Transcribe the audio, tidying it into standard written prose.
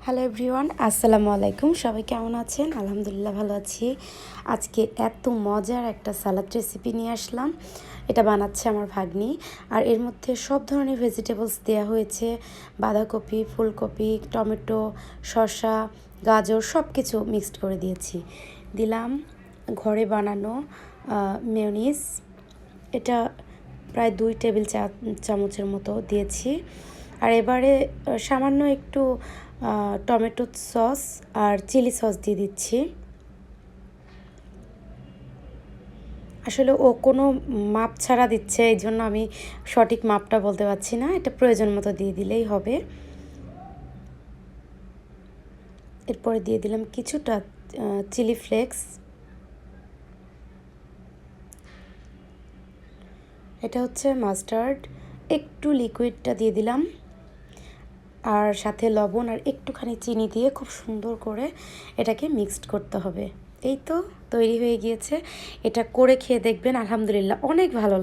Hello everyone, আসসালামু আলাইকুম। সবাই কেমন আছেন? আলহামদুলিল্লাহ ভালো আছি। আজকে এত মজার একটা সালাদ রেসিপি নিয়ে আসলাম। এটা বানাচ্ছে আমার ভাগ্নি। আর এর মধ্যে সব ধরনের ভেজিটেবলস দেওয়া হয়েছে। বাঁধাকপি, ফুলকপি, টমেটো, শসা, গাজর সব কিছু মিক্সড করে দিয়েছি। দিলাম ঘরে বানানো মেয়োনিজ। এটা প্রায় 2 টেবিল চামচের মতো দিয়েছি। আর এবারে সামান্য একটু টমেটো সস আর চিলি সস দিয়ে দিচ্ছি। আসলে ও কোনো মাপ ছাড়া দিচ্ছে, এই জন্য আমি সঠিক মাপটা বলতে পারছি না। এটা প্রয়োজন মতো দিয়ে দিলেই হবে। এরপরে দিয়ে দিলাম কিছুটা চিলি ফ্লেক্স। এটা হচ্ছে মাস্টার্ড। একটু লিকুইডটা দিয়ে দিলাম, আর সাথে লবণ আর একটুখানি চিনি দিয়ে খুব সুন্দর করে এটাকে মিক্সড করতে হবে। এই তো তৈরি হয়ে গিয়েছে। এটা করে খেয়ে দেখবেন, আলহামদুলিল্লাহ অনেক ভালো।